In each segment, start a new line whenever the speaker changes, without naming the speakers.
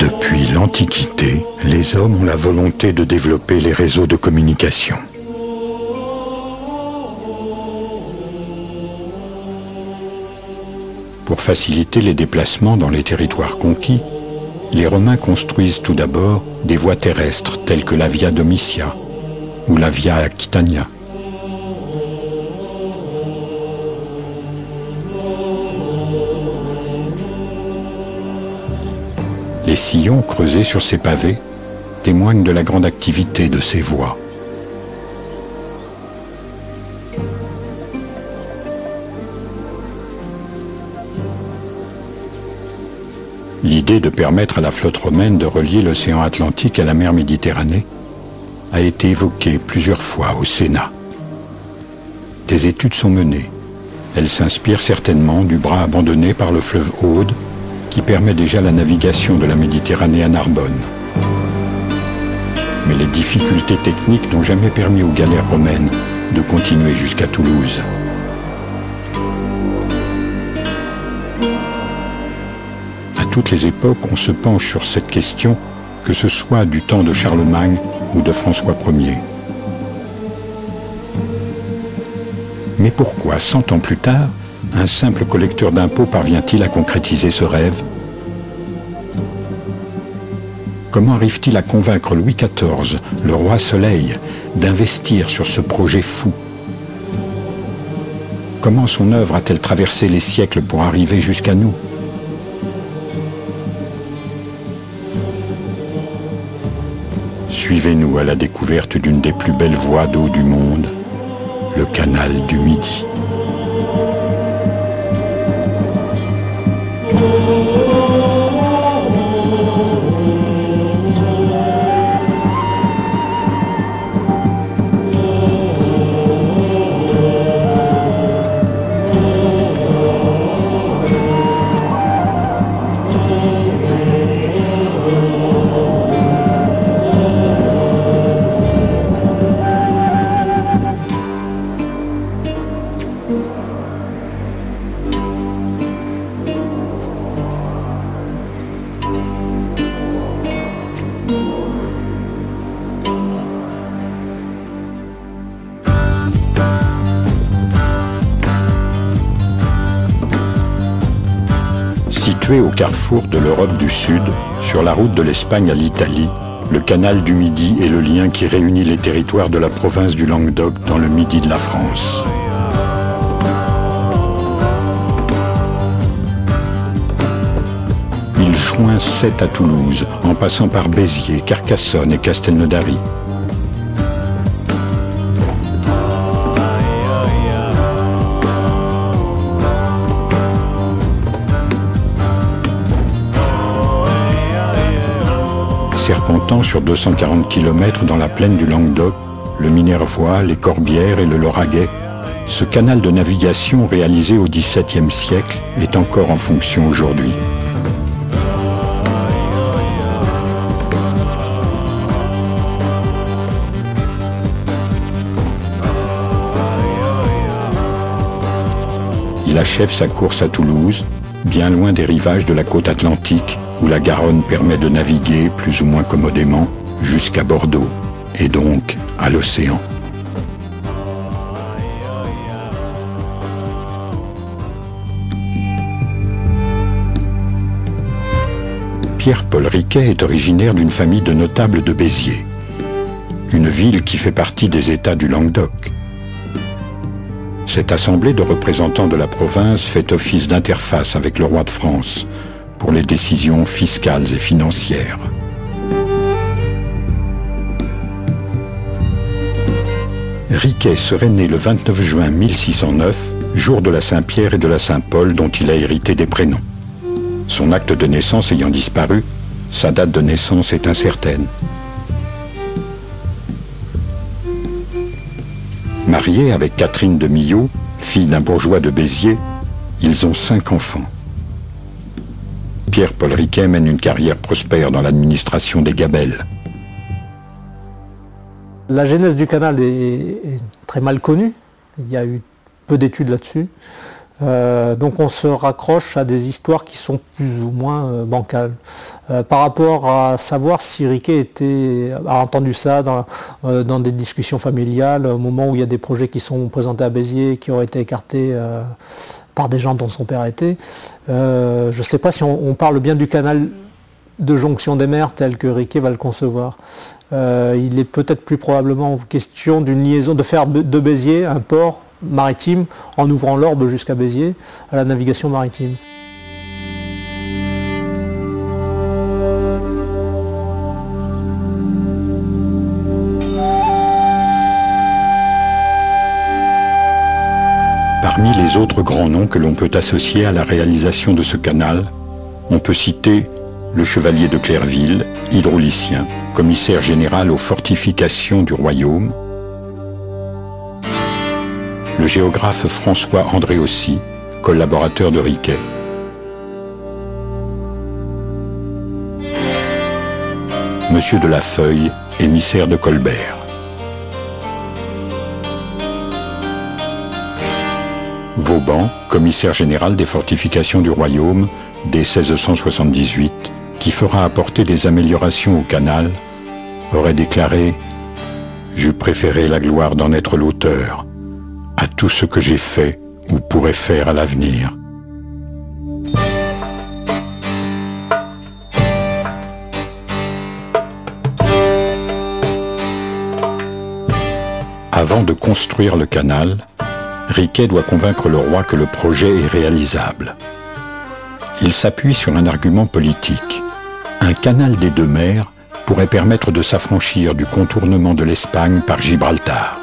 Depuis l'Antiquité, les hommes ont la volonté de développer les réseaux de communication. Pour faciliter les déplacements dans les territoires conquis, les Romains construisent tout d'abord des voies terrestres telles que la Via Domitia ou la Via Aquitania. Les sillons creusés sur ces pavés témoignent de la grande activité de ces voies. L'idée de permettre à la flotte romaine de relier l'océan Atlantique à la mer Méditerranée a été évoquée plusieurs fois au Sénat. Des études sont menées. Elles s'inspirent certainement du bras abandonné par le fleuve Aude qui permet déjà la navigation de la Méditerranée à Narbonne. Mais les difficultés techniques n'ont jamais permis aux galères romaines de continuer jusqu'à Toulouse. À toutes les époques, on se penche sur cette question, que ce soit du temps de Charlemagne ou de François Ier. Mais pourquoi, 100 ans plus tard, un simple collecteur d'impôts parvient-il à concrétiser ce rêve? Comment arrive-t-il à convaincre Louis XIV, le roi Soleil, d'investir sur ce projet fou? Comment son œuvre a-t-elle traversé les siècles pour arriver jusqu'à nous? Suivez-nous à la découverte d'une des plus belles voies d'eau du monde, le canal du Midi. Situé au carrefour de l'Europe du Sud, sur la route de l'Espagne à l'Italie, le canal du Midi est le lien qui réunit les territoires de la province du Languedoc dans le Midi de la France. Il joint Sète à Toulouse, en passant par Béziers, Carcassonne et Castelnaudary. Serpentant sur 240 km dans la plaine du Languedoc, le Minervois, les Corbières et le Lauragais, ce canal de navigation réalisé au XVIIe siècle est encore en fonction aujourd'hui. Il achève sa course à Toulouse, bien loin des rivages de la côte atlantique, où la Garonne permet de naviguer plus ou moins commodément jusqu'à Bordeaux, et donc à l'océan. Pierre-Paul Riquet est originaire d'une famille de notables de Béziers, une ville qui fait partie des États du Languedoc. Cette assemblée de représentants de la province fait office d'interface avec le roi de France pour les décisions fiscales et financières. Riquet serait né le 29 juin 1609, jour de la Saint-Pierre et de la Saint-Paul dont il a hérité des prénoms. Son acte de naissance ayant disparu, sa date de naissance est incertaine. Marié avec Catherine de Milhaud, fille d'un bourgeois de Béziers, ils ont 5 enfants. Pierre-Paul Riquet mène une carrière prospère dans l'administration des Gabelles.
La genèse du canal est très mal connue. Il y a eu peu d'études là-dessus. Donc on se raccroche à des histoires qui sont plus ou moins bancales. Par rapport à savoir si Riquet a entendu ça dans des discussions familiales, au moment où il y a des projets qui sont présentés à Béziers, qui auraient été écartés par des gens dont son père était. Je ne sais pas si on parle bien du canal de jonction des mers tel que Riquet va le concevoir. Il est peut-être plus probablement question d'une liaison, de faire de Béziers un port maritime en ouvrant l'Orbe jusqu'à Béziers à la navigation maritime.
Parmi les autres grands noms que l'on peut associer à la réalisation de ce canal, on peut citer le chevalier de Clerville, hydraulicien, commissaire général aux fortifications du royaume, le géographe François Andréossy, collaborateur de Riquet, Monsieur de la Feuille, émissaire de Colbert, Vauban, commissaire général des fortifications du royaume dès 1678, qui fera apporter des améliorations au canal, aurait déclaré « J'eus préféré la gloire d'en être l'auteur à tout ce que j'ai fait ou pourrais faire à l'avenir. » Avant de construire le canal, Riquet doit convaincre le roi que le projet est réalisable. Il s'appuie sur un argument politique. Un canal des deux mers pourrait permettre de s'affranchir du contournement de l'Espagne par Gibraltar.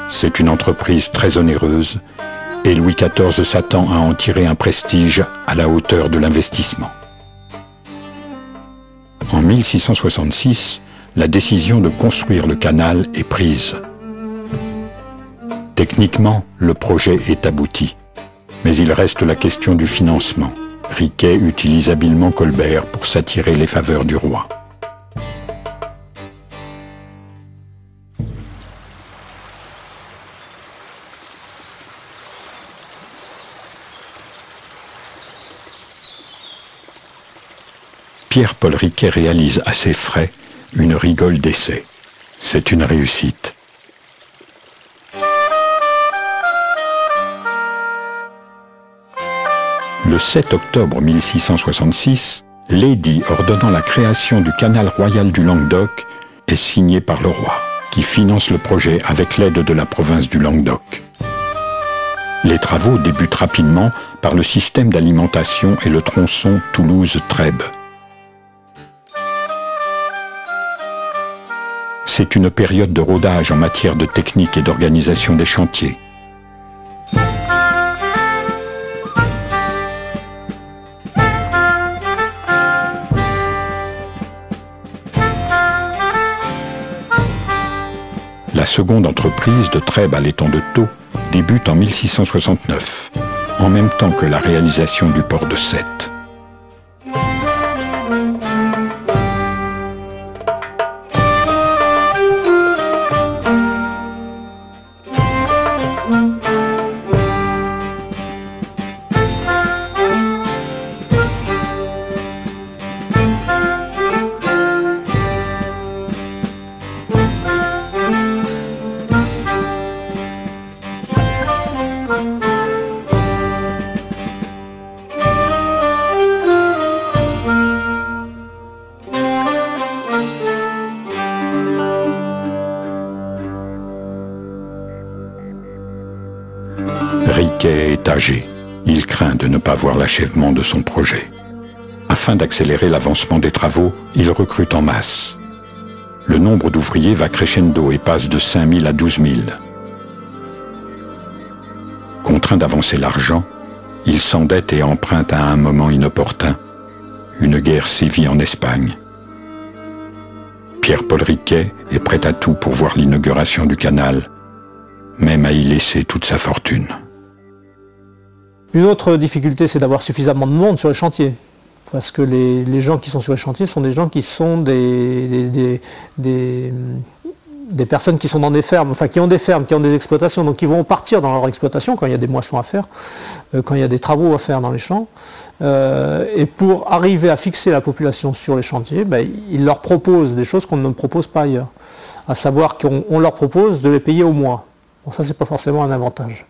C'est une entreprise très onéreuse et Louis XIV s'attend à en tirer un prestige à la hauteur de l'investissement. En 1666, la décision de construire le canal est prise. Techniquement, le projet est abouti, mais il reste la question du financement. Riquet utilise habilement Colbert pour s'attirer les faveurs du roi. Pierre-Paul Riquet réalise à ses frais une rigole d'essai. C'est une réussite. Le 7 octobre 1666, l'édit ordonnant la création du canal royal du Languedoc est signé par le roi, qui finance le projet avec l'aide de la province du Languedoc. Les travaux débutent rapidement par le système d'alimentation et le tronçon Toulouse-Trèbes. C'est une période de rodage en matière de technique et d'organisation des chantiers. La seconde entreprise de Trèbes à l'étang de Thau débute en 1669, en même temps que la réalisation du port de Sète. Riquet est âgé. Il craint de ne pas voir l'achèvement de son projet. Afin d'accélérer l'avancement des travaux, il recrute en masse. Le nombre d'ouvriers va crescendo et passe de 5 000 à 12 000. Contraint d'avancer l'argent, il s'endette et emprunte à un moment inopportun. Une guerre sévit en Espagne. Pierre-Paul Riquet est prêt à tout pour voir l'inauguration du canal, même à y laisser toute sa fortune.
Une autre difficulté, c'est d'avoir suffisamment de monde sur les chantiers. Parce que les gens qui sont sur les chantiers sont des gens qui sont des des personnes qui sont dans des fermes, enfin qui ont des fermes, qui ont des exploitations, donc qui vont partir dans leur exploitation quand il y a des moissons à faire, quand il y a des travaux à faire dans les champs. Et pour arriver à fixer la population sur les chantiers, ils leur proposent des choses qu'on ne propose pas ailleurs. À savoir qu'on leur propose de les payer au mois. Bon, ça, c'est pas forcément un avantage.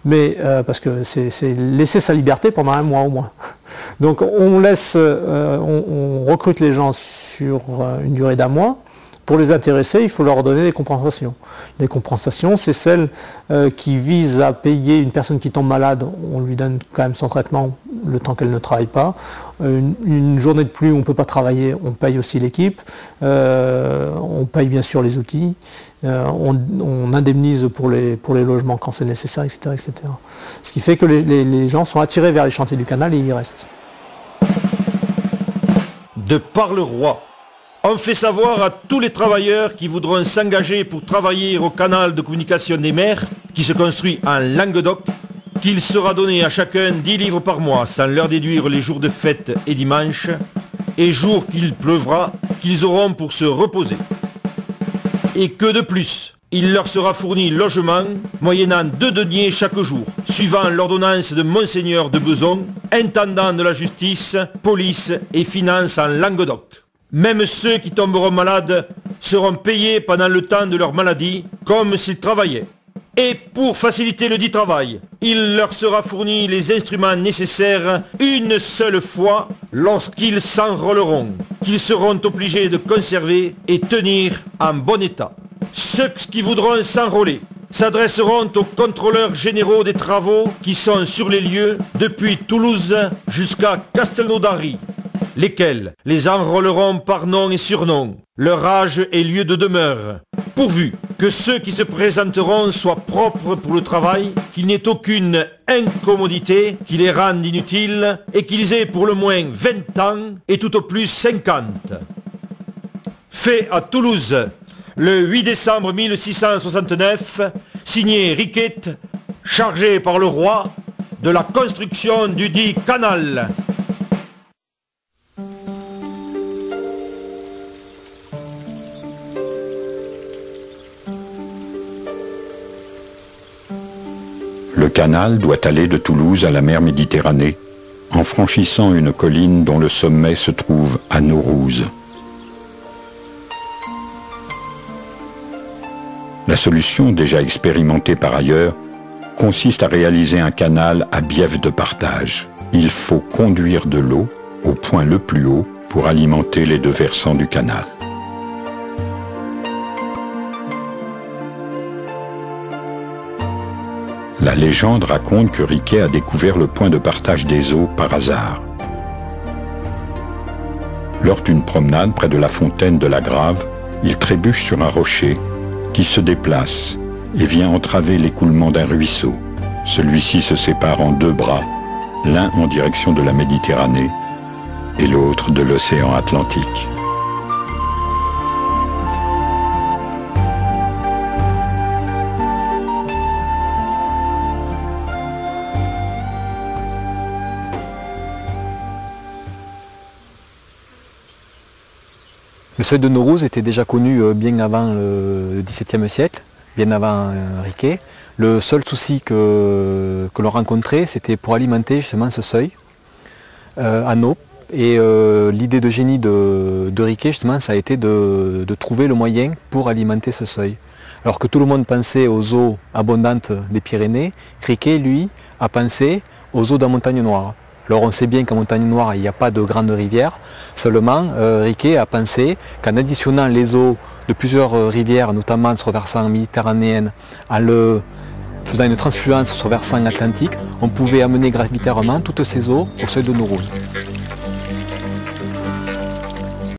Mais parce que c'est laisser sa liberté pendant un mois au moins. Donc on recrute les gens sur une durée d'un mois. Pour les intéresser, il faut leur donner des compensations. Les compensations, c'est celles qui visent à payer une personne qui tombe malade, on lui donne quand même son traitement le temps qu'elle ne travaille pas. Une journée de pluie où on ne peut pas travailler, on paye aussi l'équipe. On paye bien sûr les outils. On indemnise pour les logements quand c'est nécessaire, etc., etc. Ce qui fait que les gens sont attirés vers les chantiers du canal et ils y restent.
De par le roi, on fait savoir à tous les travailleurs qui voudront s'engager pour travailler au canal de communication des mers, qui se construit en Languedoc, qu'il sera donné à chacun 10 livres par mois, sans leur déduire les jours de fête et dimanches, et jours qu'il pleuvra, qu'ils auront pour se reposer. Et que de plus, il leur sera fourni logement, moyennant 2 deniers chaque jour, suivant l'ordonnance de Monseigneur de Beson, intendant de la justice, police et finances en Languedoc. Même ceux qui tomberont malades seront payés pendant le temps de leur maladie, comme s'ils travaillaient. Et pour faciliter le dit travail, il leur sera fourni les instruments nécessaires une seule fois lorsqu'ils s'enrôleront, qu'ils seront obligés de conserver et tenir en bon état. Ceux qui voudront s'enrôler s'adresseront aux contrôleurs généraux des travaux qui sont sur les lieux depuis Toulouse jusqu'à Castelnaudary, lesquels les enrôleront par nom et surnom, leur âge et lieu de demeure, pourvu que ceux qui se présenteront soient propres pour le travail, qu'il n'y ait aucune incommodité qui les rende inutiles et qu'ils aient pour le moins 20 ans et tout au plus 50. Fait à Toulouse, le 8 décembre 1669, signé Riquet, chargé par le roi de la construction du dit canal.
Le canal doit aller de Toulouse à la mer Méditerranée, en franchissant une colline dont le sommet se trouve à Naurouz. La solution, déjà expérimentée par ailleurs, consiste à réaliser un canal à bief de partage. Il faut conduire de l'eau au point le plus haut pour alimenter les 2 versants du canal. La légende raconte que Riquet a découvert le point de partage des eaux par hasard. Lors d'une promenade près de la fontaine de la Grave, il trébuche sur un rocher qui se déplace et vient entraver l'écoulement d'un ruisseau. Celui-ci se sépare en 2 bras, l'un en direction de la Méditerranée et l'autre de l'océan Atlantique.
Le seuil de Naurouz était déjà connu bien avant le XVIIe siècle, bien avant Riquet. Le seul souci que l'on rencontrait, c'était pour alimenter justement ce seuil en eau. Et l'idée de génie de Riquet, justement, ça a été de trouver le moyen pour alimenter ce seuil. Alors que tout le monde pensait aux eaux abondantes des Pyrénées, Riquet, lui, a pensé aux eaux de la Montagne Noire. Alors on sait bien qu'en Montagne Noire, il n'y a pas de grandes rivières, seulement Riquet a pensé qu'en additionnant les eaux de plusieurs rivières, notamment sur le versant méditerranéen, en faisant une transfluence sur le versant atlantique, on pouvait amener gravitairement toutes ces eaux au seuil de Naurouz.